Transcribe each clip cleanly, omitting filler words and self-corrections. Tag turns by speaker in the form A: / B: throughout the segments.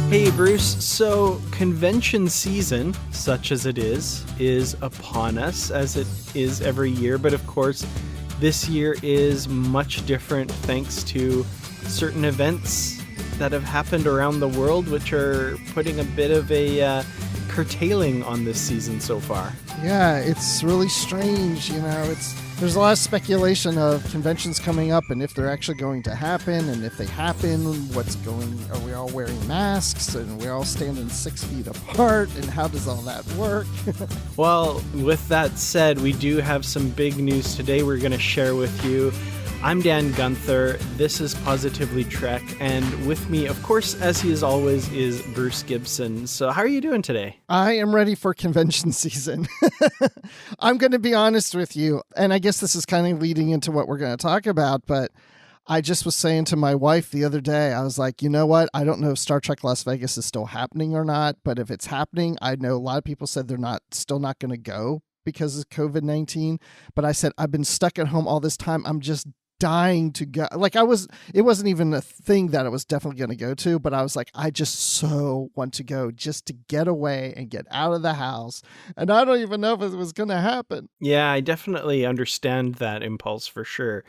A: Hey Bruce, so convention season, such as it is upon us as it is every year, but of course this year is much different thanks to certain events that have happened around the world which are putting a bit of a curtailing on this season so far.
B: Yeah, it's really strange, there's a lot of speculation of conventions coming up and if they're actually going to happen, and if they happen, are we all wearing masks and we're all standing 6 feet apart, and how does all that work?
A: Well, with that said, we do have some big news today we're going to share with you. I'm Dan Gunther, this is Positively Trek, and with me, of course, as he is always, is Bruce Gibson. So how are you doing today?
B: I am ready for convention season. I'm going to be honest with you, and I guess this is kind of leading into what we're going to talk about, but I just was saying to my wife the other day, I was like, you know what? I don't know if Star Trek Las Vegas is still happening or not, but if it's happening, I know a lot of people said they're still not going to go because of COVID-19, but I said, I've been stuck at home all this time. I'm just dying to go. It wasn't even a thing that I was definitely going to go to, but I was like, I just so want to go just to get away and get out of the house. And I don't even know if it was going to happen.
A: Yeah, I definitely understand that impulse for sure.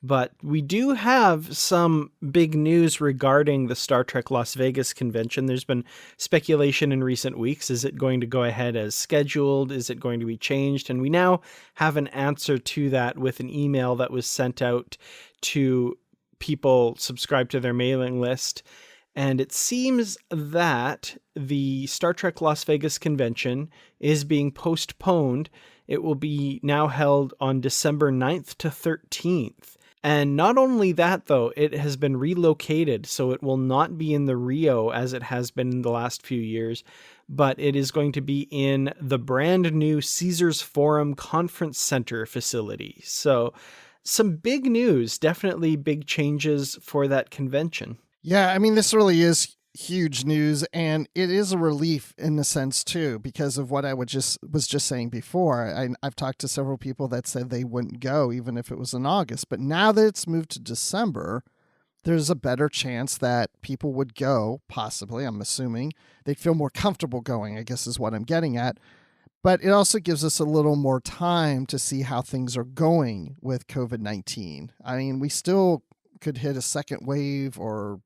A: But we do have some big news regarding the Star Trek Las Vegas convention. There's been speculation in recent weeks. Is it going to go ahead as scheduled? Is it going to be changed? And we now have an answer to that with an email that was sent out to people subscribed to their mailing list. And it seems that the Star Trek Las Vegas convention is being postponed. It will be now held on December 9th to 13th. And not only that, though, it has been relocated, so it will not be in the Rio as it has been in the last few years, but it is going to be in the brand new Caesars Forum Conference Center facility. So some big news, definitely big changes for that convention.
B: Yeah, I mean, this really is huge news, and it is a relief in a sense too, because of what I was just saying before. I've talked to several people that said they wouldn't go even if it was in August, but now that it's moved to December, there's a better chance that people would go, possibly. I'm assuming they'd feel more comfortable going, I guess is what I'm getting at. But it also gives us a little more time to see how things are going with COVID-19. I mean, we still could hit a second wave, or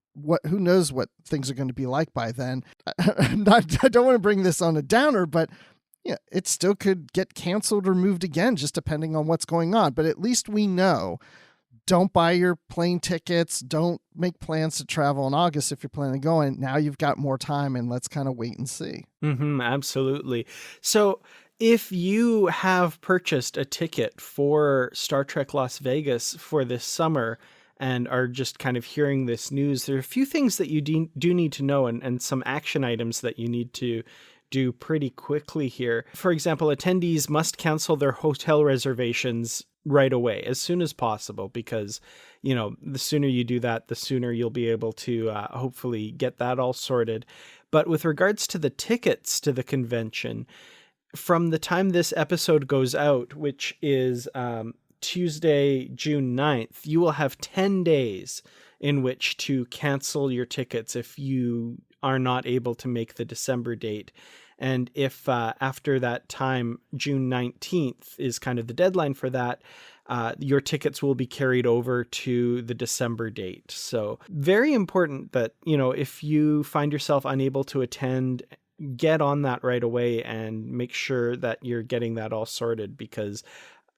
B: who knows what things are going to be like by then. I don't want to bring this on a downer, but yeah, it still could get canceled or moved again, just depending on what's going on. But at least we know, don't buy your plane tickets. Don't make plans to travel in August if you're planning on going. Now you've got more time, and let's kind of wait and see.
A: Absolutely. So if you have purchased a ticket for Star Trek Las Vegas for this summer, and are just kind of hearing this news, there are a few things that you do need to know, and some action items that you need to do pretty quickly here. For example, attendees must cancel their hotel reservations right away, as soon as possible, because, the sooner you do that, the sooner you'll be able to hopefully get that all sorted. But with regards to the tickets to the convention, from the time this episode goes out, which is Tuesday, June 9th, you will have 10 days in which to cancel your tickets if you are not able to make the December date. And if after that time, June 19th is kind of the deadline for that, your tickets will be carried over to the December date. So very important that, if you find yourself unable to attend, get on that right away and make sure that you're getting that all sorted, because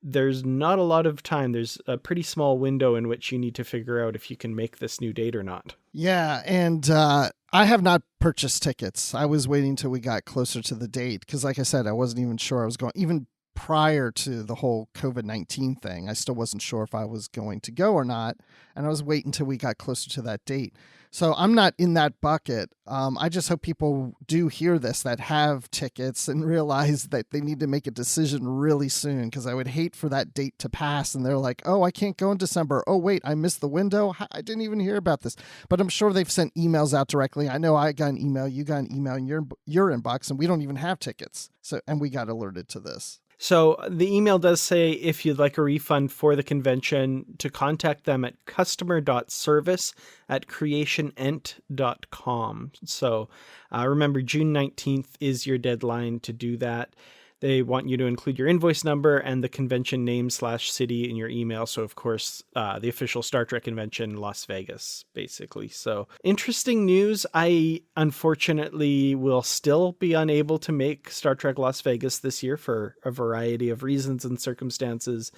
A: there's not a lot of time. There's a pretty small window in which you need to figure out if you can make this new date or not.
B: Yeah, and I have not purchased tickets. I was waiting till we got closer to the date because, like I said, I wasn't even sure I was going. Even prior to the whole COVID-19 thing, I still wasn't sure if I was going to go or not, and I was waiting until we got closer to that date. So I'm not in that bucket. I just hope people do hear this that have tickets and realize that they need to make a decision really soon, because I would hate for that date to pass and they're like, oh, I can't go in December. Oh, wait, I missed the window. I didn't even hear about this. But I'm sure they've sent emails out directly. I know I got an email, you got an email in your inbox, and we don't even have tickets. And we got alerted to this.
A: So the email does say if you'd like a refund for the convention to contact them at customer.service@creationent.com. So remember, June 19th is your deadline to do that. They want you to include your invoice number and the convention name/city in your email. So, of course, the official Star Trek convention, Las Vegas, basically. So, interesting news. I unfortunately will still be unable to make Star Trek Las Vegas this year for a variety of reasons and circumstances.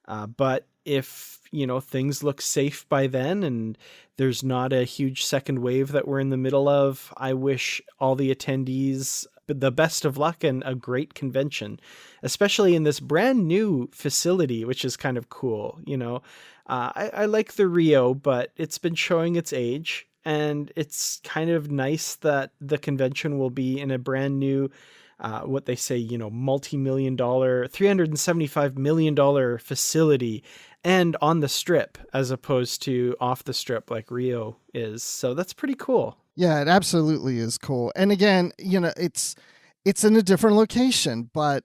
A: But if, things look safe by then and there's not a huge second wave that we're in the middle of, I wish all the attendees the best of luck and a great convention, especially in this brand new facility, which is kind of cool. I like the Rio, but it's been showing its age, and it's kind of nice that the convention will be in a brand new, what they say, multi-million dollar, $375 million facility, and on the strip as opposed to off the strip like Rio is. So that's pretty cool.
B: Yeah, it absolutely is cool. And again, it's in a different location, but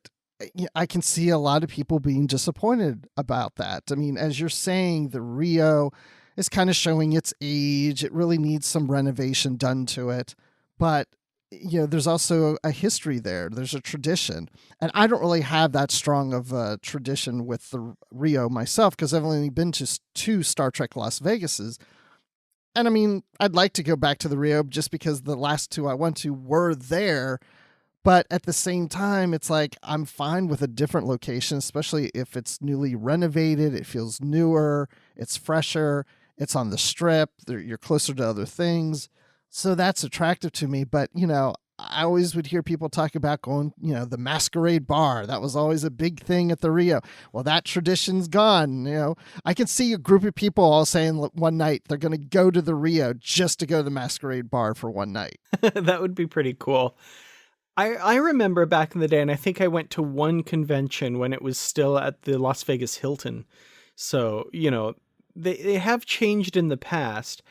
B: I can see a lot of people being disappointed about that. I mean, as you're saying, the Rio is kind of showing its age. It really needs some renovation done to it. But there's also a history there. There's a tradition. And I don't really have that strong of a tradition with the Rio myself because I've only been to 2 Star Trek Las Vegases. And I mean, I'd like to go back to the Rio just because the last 2 I went to were there. But at the same time, it's like I'm fine with a different location, especially if it's newly renovated. It feels newer. It's fresher. It's on the strip. You're closer to other things. So that's attractive to me. But, I always would hear people talk about going, the Masquerade Bar. That was always a big thing at the Rio. Well, that tradition's gone. I can see a group of people all saying one night they're going to go to the Rio just to go to the Masquerade Bar for one night.
A: That would be pretty cool. I remember back in the day, and I think I went to one convention when it was still at the Las Vegas Hilton. So, they have changed in the past.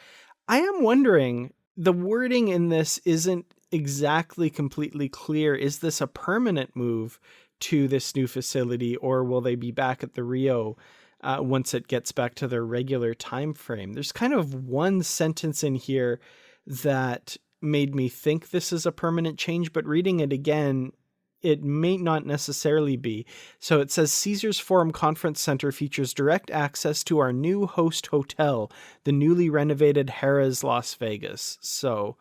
A: I am wondering, the wording in this isn't exactly completely clear. Is this a permanent move to this new facility, or will they be back at the Rio once it gets back to their regular time frame? There's kind of one sentence in here that made me think this is a permanent change, but reading it again, it may not necessarily be. So it says Caesars Forum Conference Center features direct access to our new host hotel, the newly renovated Harrah's Las Vegas. So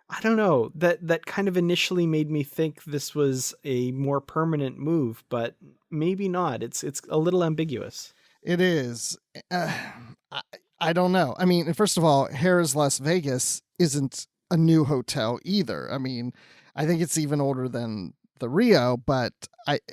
A: I don't know, that kind of initially made me think this was a more permanent move, but maybe not. It's a little ambiguous.
B: It is. I don't know. I mean, first of all, Harrah's Las Vegas isn't a new hotel either. I mean, I think it's even older than the Rio, but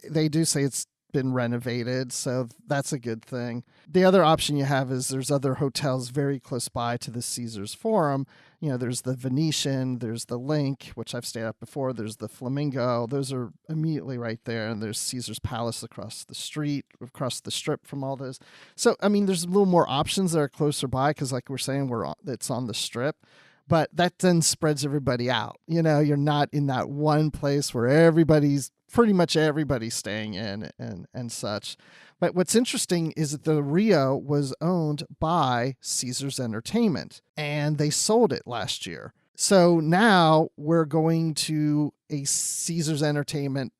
B: they do say it's been renovated, so that's a good thing. The other option you have is there's other hotels very close by to the Caesars Forum. There's the Venetian, there's the Link, which I've stayed at before, there's the Flamingo. Those are immediately right there, and there's Caesars Palace across the street, across the strip from all those. So, I mean, there's a little more options that are closer by because, like we're saying, it's on the strip. But that then spreads everybody out. You're not in that one place where pretty much everybody's staying in and such. But what's interesting is that the Rio was owned by Caesars Entertainment, and they sold it last year. So now we're going to a Caesars Entertainment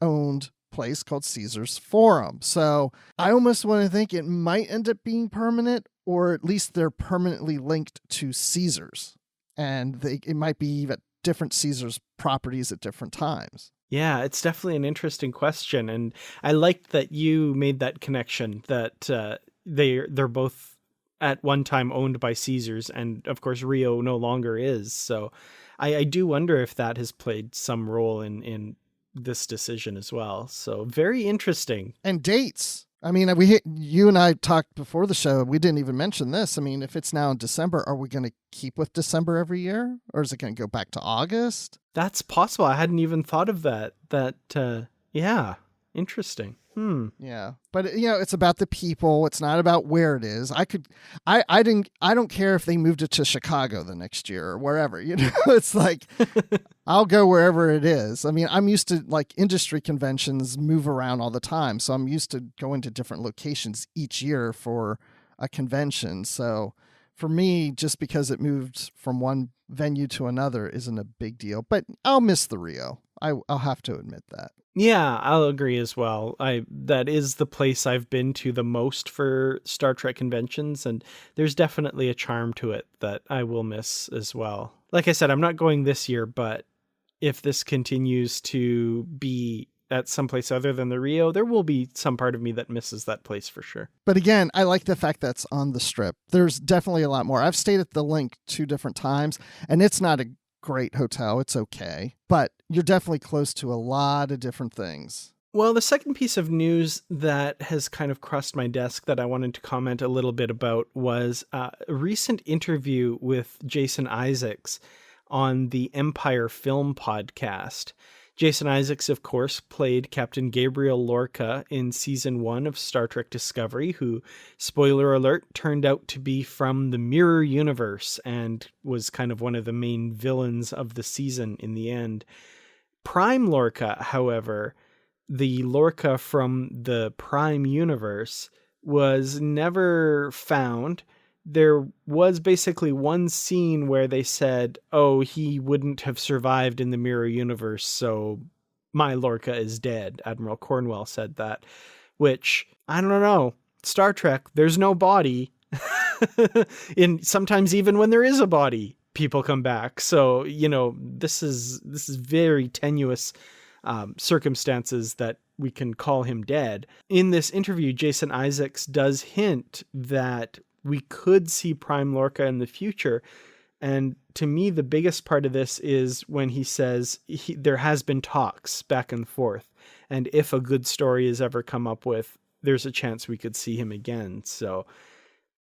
B: owned place called Caesars Forum. So I almost want to think it might end up being permanent, or at least they're permanently linked to Caesars. And it might be even different Caesars properties at different times.
A: Yeah, it's definitely an interesting question. And I liked that you made that connection that they're both at one time owned by Caesars. And of course, Rio no longer is. So I do wonder if that has played some role in this decision as well. So very interesting.
B: And dates. I mean, you and I talked before the show. We didn't even mention this. I mean, if it's now in December, are we going to keep with December every year? Or is it going to go back to August?
A: That's possible. I hadn't even thought of that. Yeah, interesting.
B: Yeah. But it's about the people. It's not about where it is. I don't care if they moved it to Chicago the next year or wherever, it's like, I'll go wherever it is. I mean, I'm used to like industry conventions move around all the time. So I'm used to going to different locations each year for a convention. So for me, just because it moved from one venue to another isn't a big deal, but I'll miss the Rio. I'll have to admit that.
A: Yeah, I'll agree as well. That is the place I've been to the most for Star Trek conventions, and there's definitely a charm to it that I will miss as well. Like I said, I'm not going this year, but if this continues to be at some place other than the Rio, there will be some part of me that misses that place for sure.
B: But again, I like the fact that's on the Strip. There's definitely a lot more. I've stayed at the Link 2 different times, and it's not a great hotel. It's okay. But you're definitely close to a lot of different things.
A: Well, the second piece of news that has kind of crossed my desk that I wanted to comment a little bit about was a recent interview with Jason Isaacs on the Empire Film podcast. Jason Isaacs, of course, played Captain Gabriel Lorca in Season 1 of Star Trek Discovery, who, spoiler alert, turned out to be from the Mirror Universe and was kind of one of the main villains of the season in the end. Prime Lorca, however, the Lorca from the Prime Universe, was never found. There was basically one scene where they said, oh, he wouldn't have survived in the Mirror Universe, so my Lorca is dead. Admiral Cornwell said that, which, I don't know. Star Trek, there's no body. Sometimes even when there is a body, people come back. So, this is very tenuous circumstances that we can call him dead. In this interview, Jason Isaacs does hint that we could see Prime Lorca in the future. And to me, the biggest part of this is when he says there has been talks back and forth. And if a good story is ever come up with, there's a chance we could see him again. So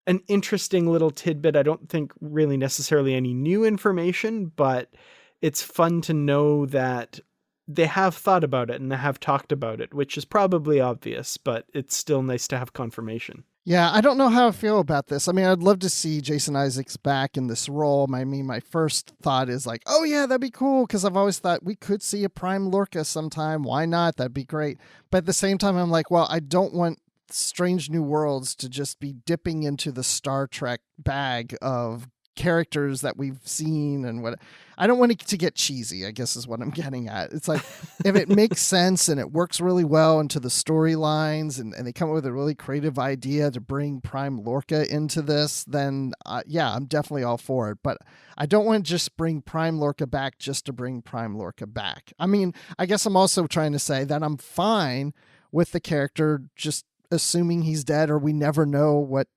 A: an interesting little tidbit. I don't think really necessarily any new information, but it's fun to know that they have thought about it and they have talked about it, which is probably obvious, but it's still nice to have confirmation.
B: Yeah, I don't know how I feel about this. I mean, I'd love to see Jason Isaacs back in this role. I mean, my first thought is like, oh yeah, that'd be cool, because I've always thought we could see a Prime Lorca sometime. Why not? That'd be great. But at the same time, I'm like, well, I don't want Strange New Worlds to just be dipping into the Star Trek bag of characters that we've seen and what. I don't want it to get cheesy, I guess is what I'm getting at. It's like, if it makes sense and it works really well into the storylines and they come up with a really creative idea to bring Prime Lorca into this, then yeah, I'm definitely all for it. But I don't want to just bring Prime Lorca back just to bring Prime Lorca back. I mean, I guess I'm also trying to say that I'm fine with the character just assuming he's dead, or we never know what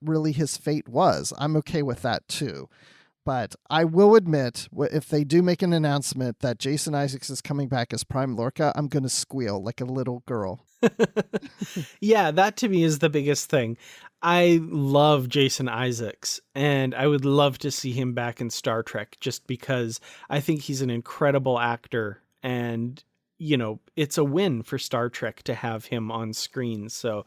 B: really his fate was. I'm okay with that too. But I will admit, if they do make an announcement that Jason Isaacs is coming back as Prime Lorca, I'm going to squeal like a little girl.
A: Yeah, that to me is the biggest thing. I love Jason Isaacs, and I would love to see him back in Star Trek just because I think he's an incredible actor, and, it's a win for Star Trek to have him on screen. So,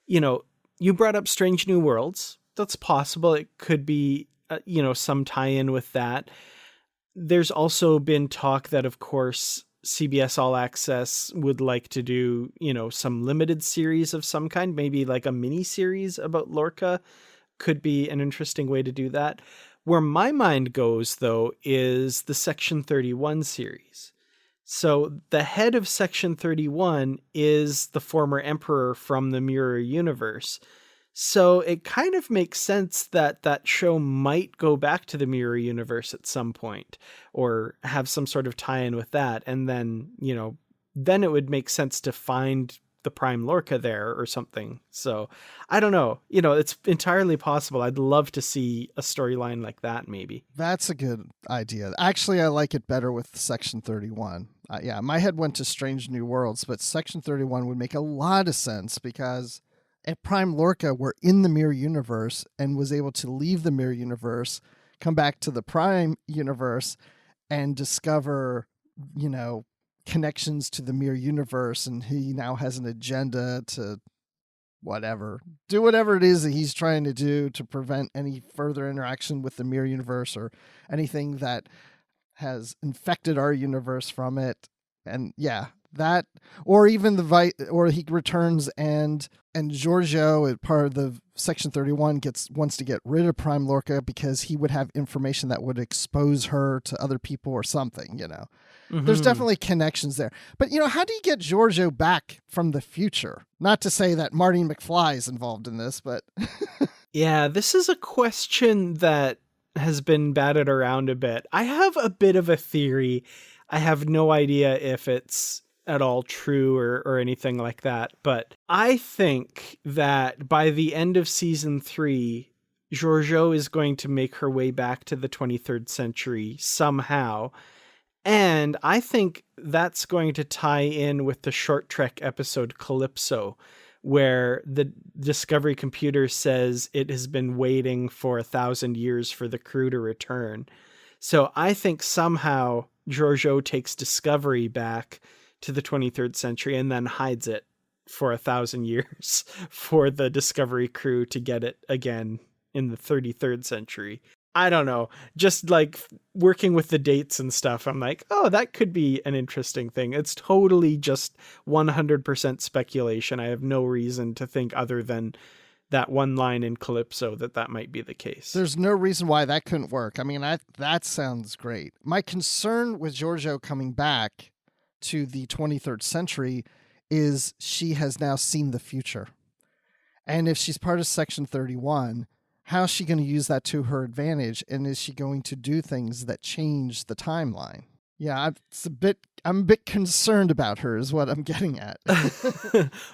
A: you brought up Strange New Worlds. That's possible. It could be, some tie-in with that. There's also been talk that, of course, CBS All Access would like to do, some limited series of some kind, maybe like a mini series about Lorca. Could be an interesting way to do that. Where my mind goes, though, is the Section 31 series. So the head of Section 31 is the former emperor from the Mirror Universe. So it kind of makes sense that that show might go back to the Mirror Universe at some point, or have some sort of tie-in with that. And then, then it would make sense to find the Prime Lorca there or something. So I don't know. It's entirely possible. I'd love to see a storyline like that, maybe.
B: That's a good idea. Actually, I like it better with Section 31. Yeah, my head went to Strange New Worlds, but Section 31 would make a lot of sense because if Prime Lorca were in the Mirror Universe and was able to leave the Mirror Universe, come back to the Prime Universe, and discover, connections to the mirror universe, and he now has an agenda to do whatever it is that he's trying to do to prevent any further interaction with the mirror universe or anything that has infected our universe from it. And yeah, that, or even or he returns and Giorgio, part of the Section 31, wants to get rid of Prime Lorca because he would have information that would expose her to other people or something, There's definitely connections there. But, how do you get Giorgio back from the future? Not to say that Marty McFly is involved in this, but...
A: Yeah, this is a question that has been batted around a bit. I have a bit of a theory. I have no idea if it's at all true or anything like that. But I think that by the end of season 3, Giorgio is going to make her way back to the 23rd century somehow. And I think that's going to tie in with the short trek episode Calypso, where the Discovery computer says it has been waiting for 1,000 years for the crew to return. So I think somehow Giorgio takes Discovery back to the 23rd century and then hides it for 1,000 years for the Discovery crew to get it again in the 33rd century. I don't know, just like working with the dates and stuff, I'm like, oh, that could be an interesting thing. It's totally just 100% speculation. I have no reason to think other than that one line in Calypso that might be the case.
B: There's no reason why that couldn't work. I mean, that sounds great. My concern with Giorgio coming back to the 23rd century is she has now seen the future. And if she's part of Section 31... how's she going to use that to her advantage? And is she going to do things that change the timeline? Yeah, I'm a bit concerned about her is what I'm getting at.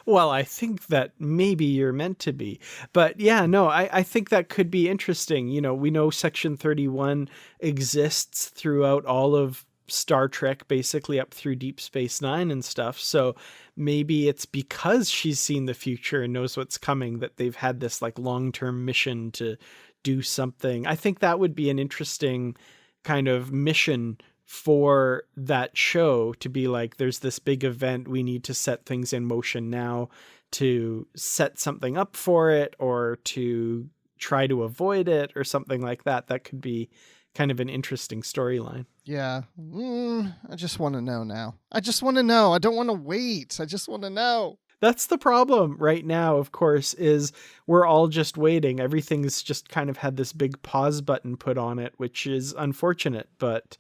A: Well, I think that maybe you're meant to be. But yeah, no, I think that could be interesting. We know Section 31 exists throughout all of Star Trek, basically up through Deep Space Nine and stuff. So maybe it's because she's seen the future and knows what's coming that they've had this like long-term mission to do something. I think that would be an interesting kind of mission for that show, to be like, there's this big event, we need to set things in motion now to set something up for it or to try to avoid it or something like that. That could be kind of an interesting storyline.
B: Yeah. I just want to know now. I just want to know. I don't want to wait. I just want to know.
A: That's the problem right now, of course, is we're all just waiting. Everything's just kind of had this big pause button put on it, which is unfortunate. But,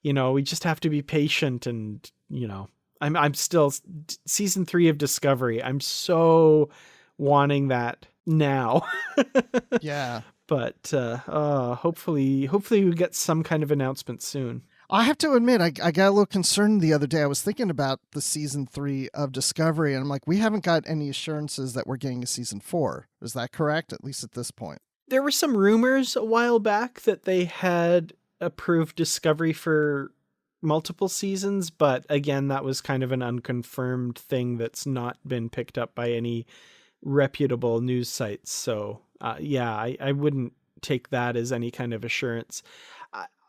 A: we just have to be patient. And, I'm still season 3 of Discovery. I'm so wanting that now.
B: Yeah.
A: But hopefully we get some kind of announcement soon.
B: I have to admit, I got a little concerned the other day. I was thinking about the season 3 of Discovery, and I'm like, we haven't got any assurances that we're getting a season 4. Is that correct? At least at this point.
A: There were some rumors a while back that they had approved Discovery for multiple seasons, but again, that was kind of an unconfirmed thing that's not been picked up by any reputable news sites. So I wouldn't take that as any kind of assurance.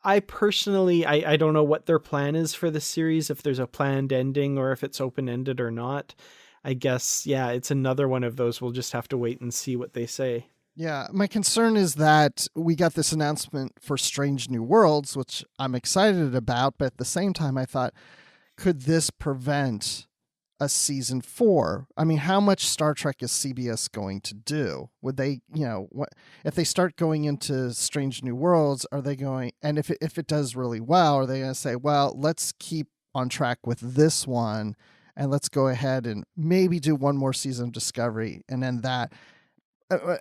A: I personally, I don't know what their plan is for the series, if there's a planned ending or if it's open-ended or not. I guess, yeah, it's another one of those. We'll just have to wait and see what they say.
B: Yeah, my concern is that we got this announcement for Strange New Worlds, which I'm excited about, but at the same time I thought, could this prevent a season 4? I mean, how much Star Trek is CBS going to do? Would they, what if they start going into Strange New Worlds, are they going, and if it does really well, are they going to say, well, let's keep on track with this one and let's go ahead and maybe do one more season of Discovery and then that.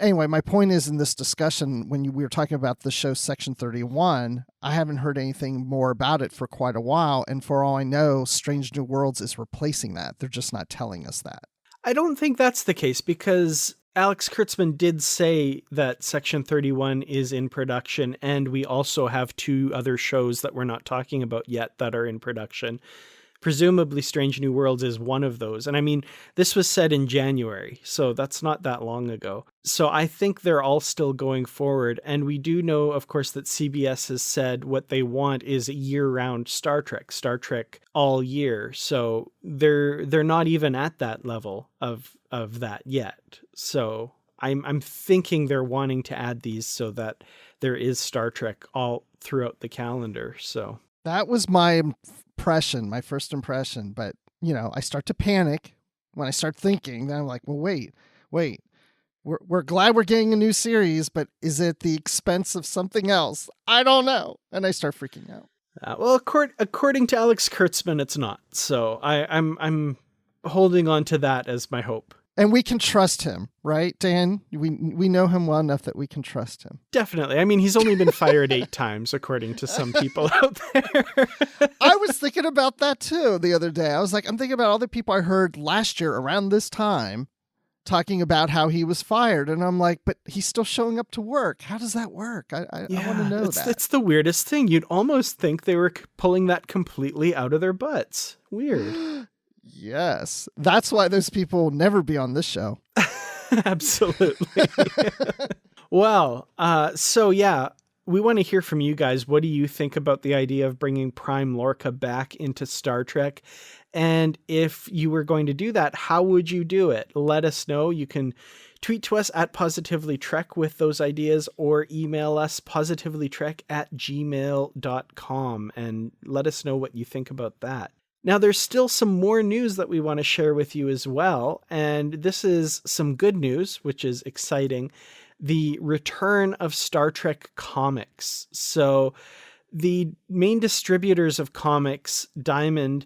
B: Anyway, my point is, in this discussion, when we were talking about the show Section 31, I haven't heard anything more about it for quite a while. And for all I know, Strange New Worlds is replacing that. They're just not telling us that.
A: I don't think that's the case, because Alex Kurtzman did say that Section 31 is in production, and we also have 2 other shows that we're not talking about yet that are in production. presumably Strange New Worlds is one of those. And I mean, this was said in January, so that's not that long ago. So I think they're all still going forward. And we do know, of course, that CBS has said what they want is year-round Star Trek all year. So they're not even at that level of that yet. So I'm thinking they're wanting to add these so that there is Star Trek all throughout the calendar. So
B: That was my impression, my first impression. But, I start to panic when I start thinking. Then I'm like, well, wait. We're glad we're getting a new series, but is it the expense of something else? I don't know. And I start freaking out.
A: Well, according to Alex Kurtzman, it's not. So I'm holding on to that as my hope.
B: And we can trust him, right, Dan? We know him well enough that we can trust him.
A: Definitely. I mean, he's only been fired 8 times, according to some people out there.
B: I was thinking about that too the other day. I'm thinking about all the people I heard last year around this time talking about how he was fired. And I'm like, but he's still showing up to work. How does that work? I want to know that.
A: It's the weirdest thing. You'd almost think they were pulling that completely out of their butts. Weird.
B: Yes. That's why those people will never be on this show.
A: Absolutely. Well, so yeah, we want to hear from you guys. What do you think about the idea of bringing Prime Lorca back into Star Trek? And if you were going to do that, how would you do it? Let us know. You can tweet to us at PositivelyTrek with those ideas, or email us positivelytrek@gmail.com and let us know what you think about that. Now, there's still some more news that we want to share with you as well. And this is some good news, which is exciting. The return of Star Trek comics. So the main distributors of comics, Diamond,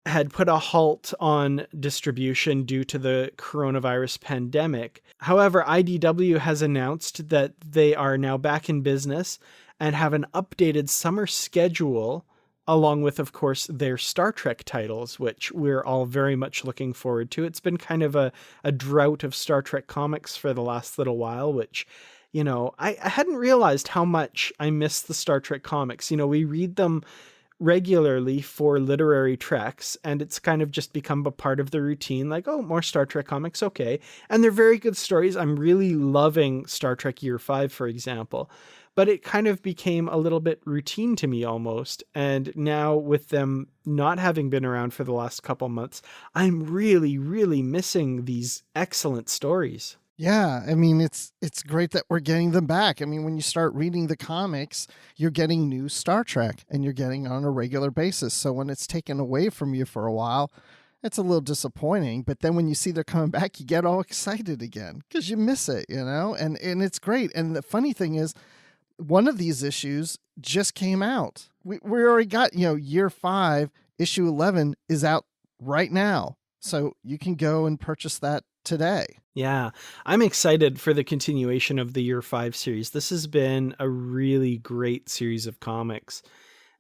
A: had put a halt on distribution due to the coronavirus pandemic. However, IDW has announced that they are now back in business and have an updated summer schedule, along with, of course, their Star Trek titles, which we're all very much looking forward to. It's been kind of a drought of Star Trek comics for the last little while, which, I hadn't realized how much I miss the Star Trek comics. We read them regularly for literary treks, and it's kind of just become a part of the routine, like, oh, more Star Trek comics, okay. And they're very good stories. I'm really loving Star Trek Year 5, for example. But it kind of became a little bit routine to me almost. And now with them not having been around for the last couple months, I'm really, really missing these excellent stories.
B: Yeah, I mean, it's great that we're getting them back. I mean, when you start reading the comics, you're getting new Star Trek, and you're getting it on a regular basis. So when it's taken away from you for a while, it's a little disappointing. But then when you see they're coming back, you get all excited again because you miss it, and it's great. And the funny thing is, one of these issues just came out. We already got, Year 5, issue 11 is out right now. So you can go and purchase that today.
A: Yeah, I'm excited for the continuation of the Year 5 series. This has been a really great series of comics.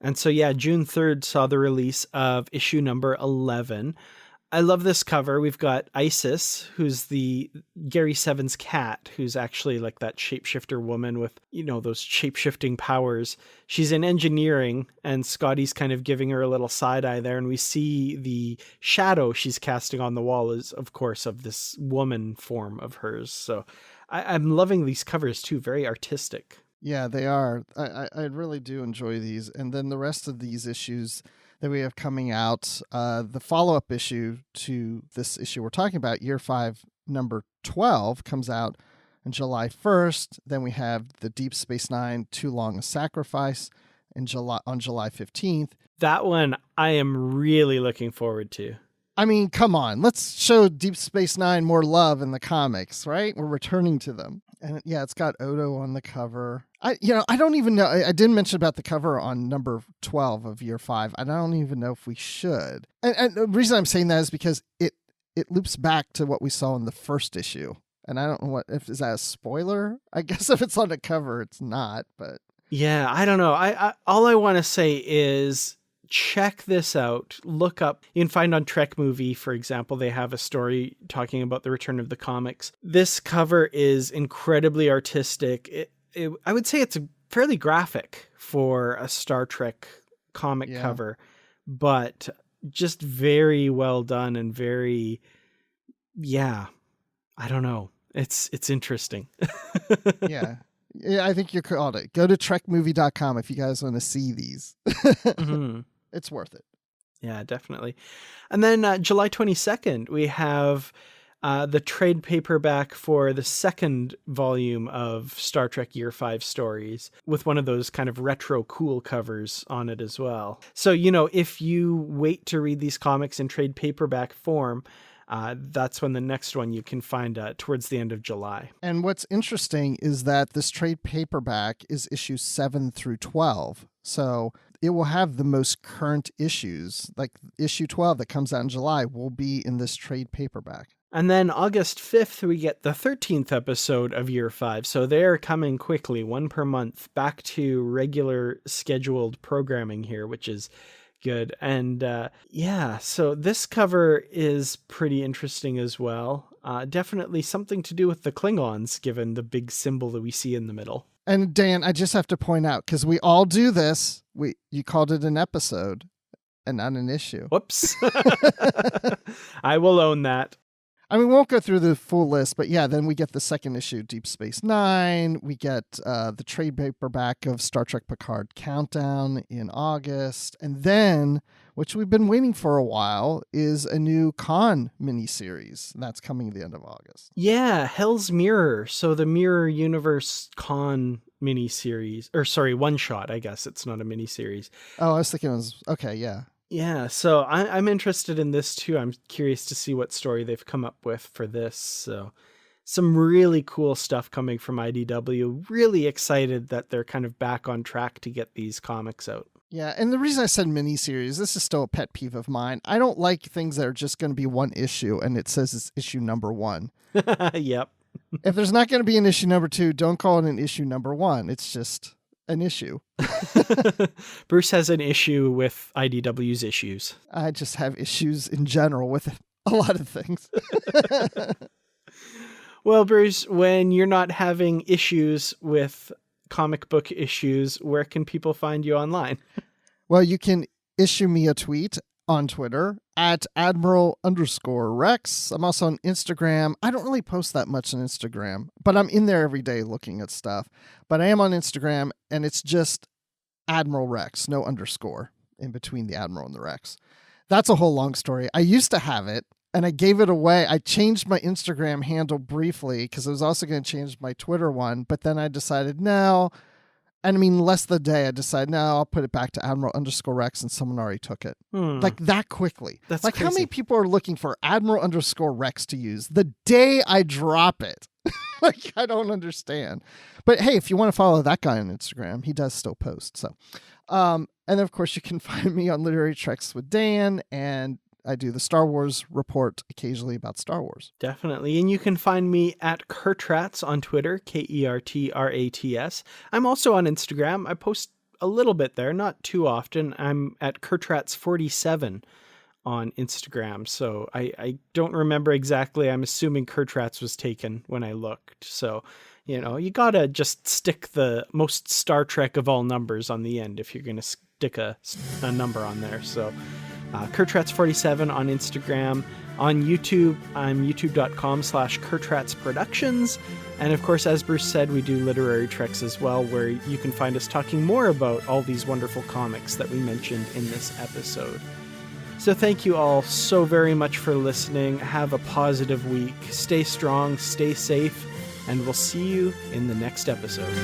A: And so, yeah, June 3rd saw the release of issue number 11. I love this cover. We've got Isis, who's the Gary Seven's cat, who's actually like that shapeshifter woman with, those shapeshifting powers. She's in engineering, and Scotty's kind of giving her a little side eye there. And we see the shadow she's casting on the wall is, of course, of this woman form of hers. So I'm loving these covers too. Very artistic.
B: Yeah, they are. I really do enjoy these. And then the rest of these issues that we have coming out, the follow-up issue to this issue we're talking about, Year 5, number 12, comes out on July 1st. Then we have the Deep Space Nine, Too Long a Sacrifice on July 15th.
A: That one I am really looking forward to.
B: I mean, come on. Let's show Deep Space Nine more love in the comics, right? We're returning to them. And yeah, it's got Odo on the cover. I don't even know. I didn't mention about the cover on number 12 of Year 5. I don't even know if we should. And the reason I'm saying that is because it loops back to what we saw in the first issue. And I don't know is that a spoiler? I guess if it's on the cover, it's not, but.
A: Yeah, I don't know. I all I want to say is check this out. Look up. You can find on Trek Movie, for example, they have a story talking about the return of the comics. This cover is incredibly artistic. I would say it's fairly graphic for a Star Trek comic cover, but just very well done and very, yeah, I don't know. It's interesting.
B: Yeah. Yeah, I think you're called it. Go to trekmovie.com if you guys want to see these.
A: Mm-hmm.
B: It's worth it.
A: Yeah, definitely. And then July 22nd, we have the trade paperback for the second volume of Star Trek Year 5 stories with one of those kind of retro cool covers on it as well. So, if you wait to read these comics in trade paperback form, that's when the next one you can find towards the end of July.
B: And what's interesting is that this trade paperback is issues 7 through 12. So it will have the most current issues. Like issue 12 that comes out in July will be in this trade paperback.
A: And then August 5th, we get the 13th episode of Year 5. So they're coming quickly, one per month, back to regular scheduled programming here, which is good. And so this cover is pretty interesting as well. Definitely something to do with the Klingons, given the big symbol that we see in the middle.
B: And Dan, I just have to point out, because we all do this, you called it an episode and not an issue.
A: Whoops. I will own that.
B: I mean, we won't go through the full list, but yeah, then we get the second issue, Deep Space Nine. We get the trade paperback of Star Trek Picard Countdown in August. And then, which we've been waiting for a while, is a new Khan miniseries. That's coming at the end of August.
A: Yeah, Hell's Mirror. So the Mirror Universe Khan miniseries, or sorry, one shot, I guess. It's not a miniseries.
B: Oh, I was thinking it was, okay, yeah.
A: Yeah, so I'm interested in this too. I'm curious to see what story they've come up with for this. So some really cool stuff coming from IDW. Really excited that they're kind of back on track to get these comics out.
B: Yeah, and the reason I said miniseries, this is still a pet peeve of mine. I don't like things that are just going to be one issue and it says it's issue number 1.
A: Yep.
B: If there's not going to be an issue number 2, don't call it an issue number 1. It's just an issue.
A: Bruce has an issue with IDW's issues.
B: I just have issues in general with a lot of things.
A: Well, Bruce, when you're not having issues with comic book issues, where can people find you online?
B: Well, you can issue me a tweet on Twitter at Admiral_Rex. I'm also on Instagram. I don't really post that much on Instagram, but I'm in there every day looking at stuff. But I am on Instagram, and it's just Admiral Rex, no underscore in between the Admiral and the Rex. That's a whole long story. I used to have it, and I gave it away. I changed my Instagram handle briefly because I was also going to change my Twitter one, but then I decided no. And I mean, less than a day, I decided, no, I'll put it back to Admiral_Rex, and someone already took it. Like that quickly.
A: That's
B: like
A: crazy.
B: How many people are looking for Admiral_Rex to use the day I drop it? Like, I don't understand. But hey, if you want to follow that guy on Instagram, he does still post. So, and of course, you can find me on Literary Treks with Dan, and I do the Star Wars report occasionally about Star Wars.
A: Definitely. And you can find me at Kertrats on Twitter, KERTRATS. I'm also on Instagram. I post a little bit there, not too often. I'm at Kertrats47 on Instagram. So I don't remember exactly. I'm assuming Kertrats was taken when I looked. So, you gotta just stick the most Star Trek of all numbers on the end if you're going to stick a number on there. So Kertrats47 on Instagram. On YouTube, I'm youtube.com/KertratsProductions. And of course, as Bruce said, we do Literary Treks as well, where you can find us talking more about all these wonderful comics that we mentioned in this episode. So thank you all so very much for listening. Have a positive week. Stay strong, stay safe, and we'll see you in the next episode.